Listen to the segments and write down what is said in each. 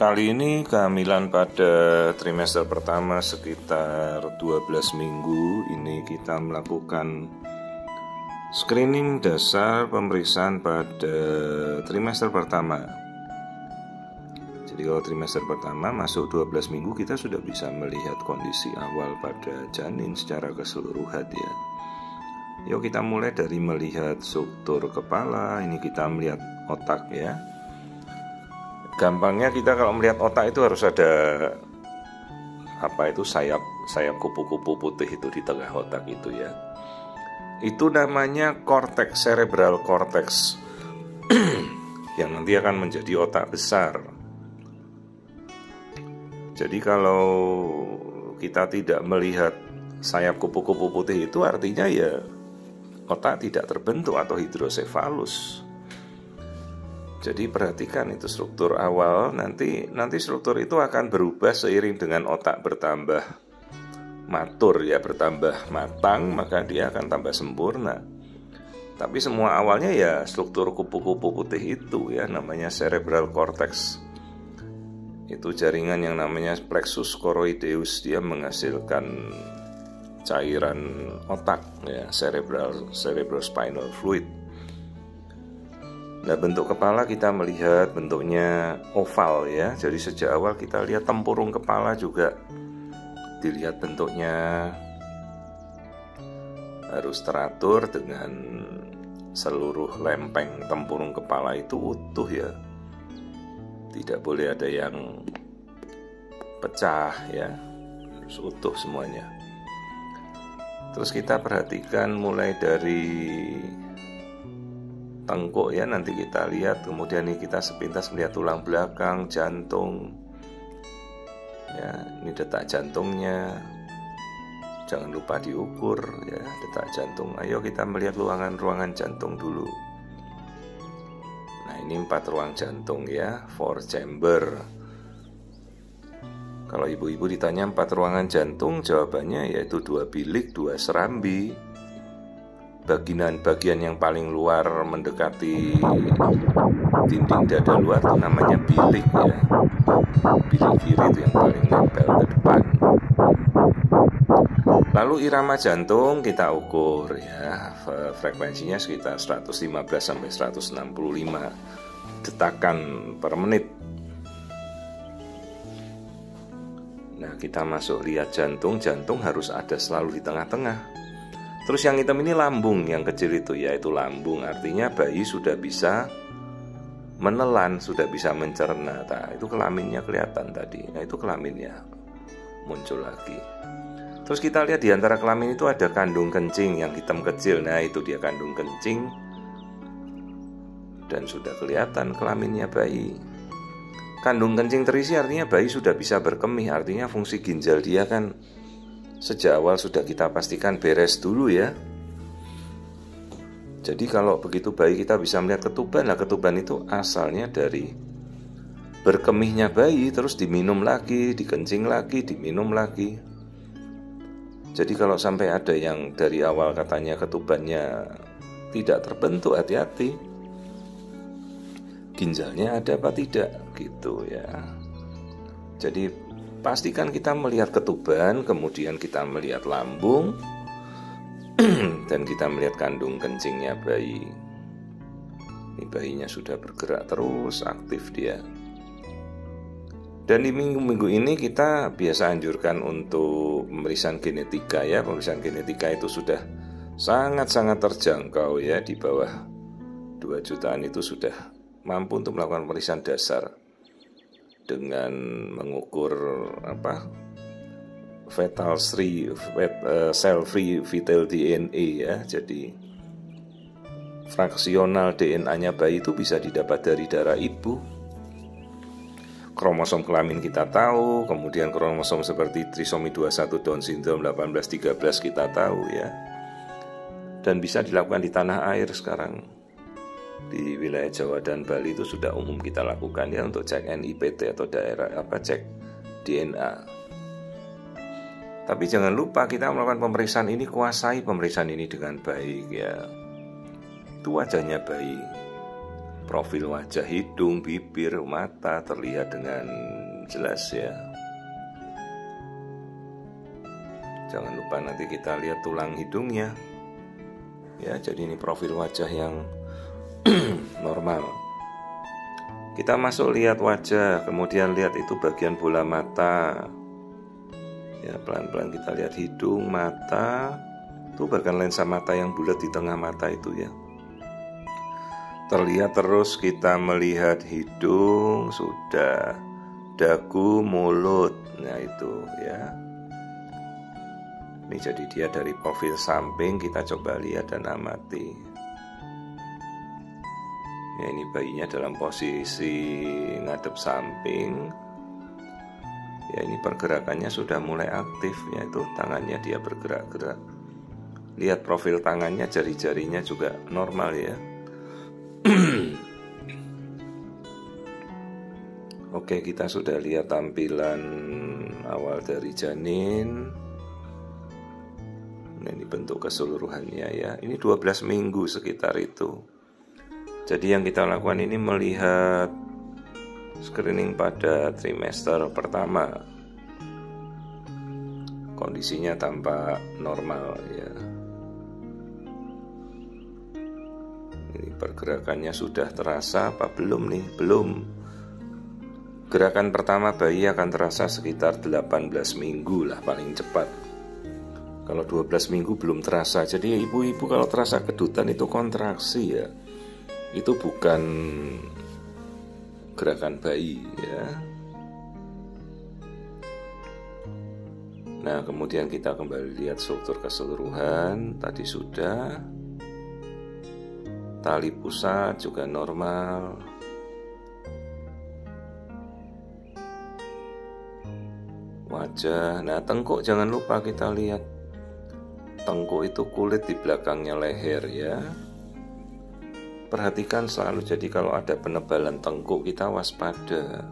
Kali ini kehamilan pada trimester pertama sekitar 12 minggu. Ini kita melakukan screening dasar pemeriksaan pada trimester pertama. Jadi kalau trimester pertama masuk 12 minggu, kita sudah bisa melihat kondisi awal pada janin secara keseluruhan ya. Yuk kita mulai dari melihat struktur kepala. Ini kita melihat otak ya. Gampangnya kita kalau melihat otak itu harus ada sayap kupu-kupu putih itu di tengah otak itu ya. Itu namanya korteks, cerebral cortex yang nanti akan menjadi otak besar. Jadi kalau kita tidak melihat sayap kupu-kupu putih itu, artinya ya otak tidak terbentuk atau hidrosefalus. Jadi perhatikan itu struktur awal, nanti struktur itu akan berubah seiring dengan otak bertambah matur ya, bertambah matang, maka dia akan tambah sempurna. Tapi semua awalnya ya struktur kupu-kupu putih itu ya, namanya cerebral cortex. Itu jaringan yang namanya plexus choroideus, dia menghasilkan cairan otak ya, cerebrospinal fluid. Nah, bentuk kepala kita melihat bentuknya oval ya. Jadi sejak awal kita lihat tempurung kepala juga dilihat bentuknya harus teratur dengan seluruh lempeng tempurung kepala itu utuh ya. Tidak boleh ada yang pecah ya. Harus utuh semuanya. Terus kita perhatikan mulai dari tengkuk ya, nanti kita lihat. Kemudian ini kita sepintas melihat tulang belakang, jantung ya, ini detak jantungnya, jangan lupa diukur ya detak jantung. Ayo kita melihat ruangan jantung dulu. Nah, ini 4 ruang jantung ya, 4 chamber. Kalau ibu-ibu ditanya 4 ruangan jantung, jawabannya yaitu 2 bilik, 2 serambi. Bagian yang paling luar mendekati dinding dada luar itu namanya bilik ya. Bilik kiri itu yang paling nempel ke depan. Lalu irama jantung kita ukur ya, frekuensinya sekitar 115 sampai 165 detakan per menit. Nah, kita masuk lihat jantung harus ada selalu di tengah-tengah. Terus yang hitam ini lambung, yang kecil itu ya, itu lambung. Artinya bayi sudah bisa menelan, sudah bisa mencerna. Nah, itu kelaminnya kelihatan tadi. Nah, itu kelaminnya muncul lagi. Terus kita lihat di antara kelamin itu ada kandung kencing yang hitam kecil. Nah, itu dia kandung kencing. Dan sudah kelihatan kelaminnya bayi. Kandung kencing terisi artinya bayi sudah bisa berkemih. Artinya fungsi ginjal dia kan sejak awal sudah kita pastikan beres dulu ya. Jadi kalau begitu bayi kita bisa melihat ketuban. Nah, ketuban itu asalnya dari berkemihnya bayi, terus diminum lagi, dikencing lagi, diminum lagi. Jadi kalau sampai ada yang dari awal katanya ketubannya tidak terbentuk, hati-hati. Ginjalnya ada apa tidak gitu ya. Jadi pastikan kita melihat ketuban, kemudian kita melihat lambung, dan kita melihat kandung kencingnya bayi. Ini bayinya sudah bergerak terus, aktif dia. Dan di minggu-minggu ini kita biasa anjurkan untuk pemeriksaan genetika ya. Pemeriksaan genetika itu sudah sangat-sangat terjangkau ya. Di bawah 2 jutaan itu sudah mampu untuk melakukan pemeriksaan dasar dengan mengukur cell free fetal DNA ya. Jadi fraksional DNA-nya bayi itu bisa didapat dari darah ibu. Kromosom kelamin kita tahu, kemudian kromosom seperti trisomi 21, Down syndrome 18-13 kita tahu ya. Dan bisa dilakukan di tanah air sekarang. Di wilayah Jawa dan Bali itu sudah umum kita lakukan ya, untuk cek NIPT atau cek DNA. Tapi jangan lupa kita melakukan pemeriksaan ini, kuasai pemeriksaan ini dengan baik ya. Itu wajahnya bayi. profil wajah, hidung, bibir, mata terlihat dengan jelas ya. Jangan lupa nanti kita lihat tulang hidungnya. Ya, jadi ini profil wajah yang normal. Kita masuk lihat wajah, kemudian lihat itu bagian bola mata. Ya, pelan-pelan kita lihat hidung, mata. Itu bahkan lensa mata yang bulat di tengah mata itu ya. Terlihat terus kita melihat hidung, sudah, dagu, mulut. Nah itu ya. Ini jadi dia dari profil samping, kita coba lihat dan amati. Ya, ini bayinya dalam posisi ngadep samping. Ya, ini pergerakannya sudah mulai aktif, yaitu tangannya dia bergerak-gerak. Lihat profil tangannya, jari-jarinya juga normal ya. Oke, kita sudah lihat tampilan awal dari janin. Nah, ini bentuk keseluruhannya ya. Ini 12 minggu sekitar itu. Jadi yang kita lakukan ini melihat screening pada trimester pertama. Kondisinya tampak normal ya. Ini pergerakannya sudah terasa apa belum nih? Belum. Gerakan pertama bayi akan terasa sekitar 18 minggu lah paling cepat. Kalau 12 minggu belum terasa. Jadi ibu-ibu kalau terasa kedutan itu kontraksi ya. Itu bukan gerakan bayi ya. Nah, kemudian kita kembali lihat struktur keseluruhan. Tadi sudah. Tali pusat juga normal. Wajah. Nah, tengkuk jangan lupa kita lihat. Tengkuk itu kulit di belakangnya leher ya. Perhatikan selalu, jadi kalau ada penebalan tengkuk kita waspada.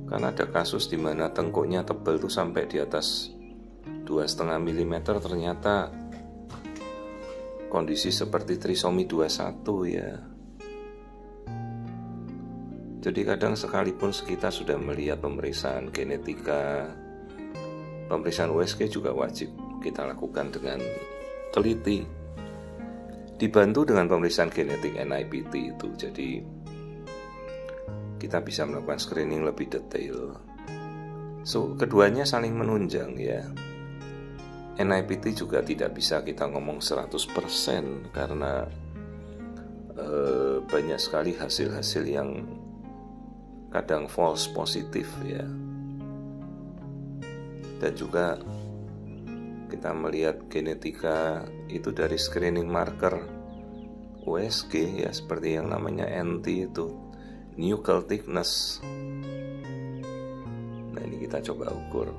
Karena ada kasus di mana tengkuknya tebal tuh sampai di atas 2,5 mm, ternyata kondisi seperti trisomi 21 ya. Jadi kadang sekalipun kita sudah melihat pemeriksaan genetika, pemeriksaan USG juga wajib kita lakukan dengan teliti, dibantu dengan pemeriksaan genetik NIPT itu. Jadi kita bisa melakukan screening lebih detail. Keduanya saling menunjang ya. NIPT juga tidak bisa kita ngomong 100% karena banyak sekali hasil-hasil yang kadang false positif ya. Dan juga kita melihat genetika itu dari screening marker USG ya, seperti yang namanya NT itu, nuchal thickness. Nah, ini kita coba ukur.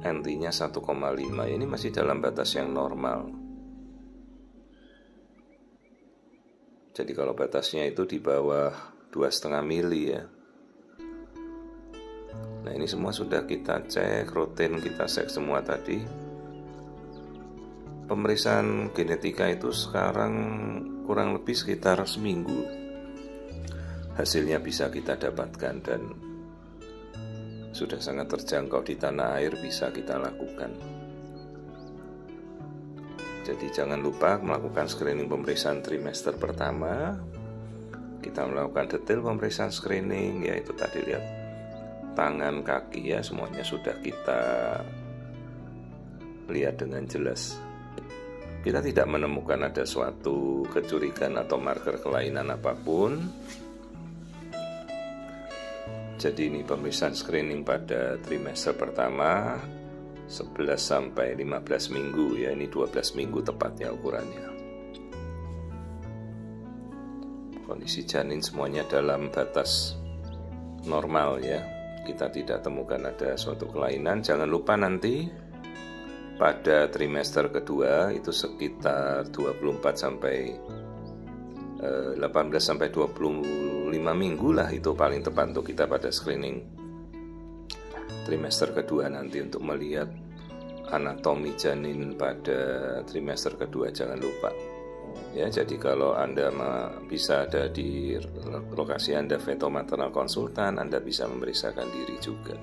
NT-nya 1,5. Ini masih dalam batas yang normal. Jadi kalau batasnya itu di bawah 2,5 mili ya. Nah, ini semua sudah kita cek, rutin kita cek semua tadi. Pemeriksaan genetika itu sekarang kurang lebih sekitar seminggu hasilnya bisa kita dapatkan, dan sudah sangat terjangkau di tanah air, bisa kita lakukan. Jadi jangan lupa melakukan screening pemeriksaan trimester pertama. Kita melakukan detail pemeriksaan screening, yaitu tadi lihat tangan, kaki ya, semuanya sudah kita lihat dengan jelas. Kita tidak menemukan ada suatu kecurigaan atau marker kelainan apapun. Jadi ini pemeriksaan screening pada trimester pertama 11 sampai 15 minggu ya, ini 12 minggu tepatnya ukurannya. Kondisi janin semuanya dalam batas normal ya. Kita tidak temukan ada suatu kelainan. Jangan lupa nanti pada trimester kedua itu sekitar 24 sampai 18 sampai 25 minggu lah, itu paling tepat untuk kita pada screening trimester kedua nanti untuk melihat anatomi janin pada trimester kedua. Jangan lupa. Ya, jadi kalau Anda bisa ada di lokasi Anda veto maternal konsultan, Anda bisa memeriksakan diri juga.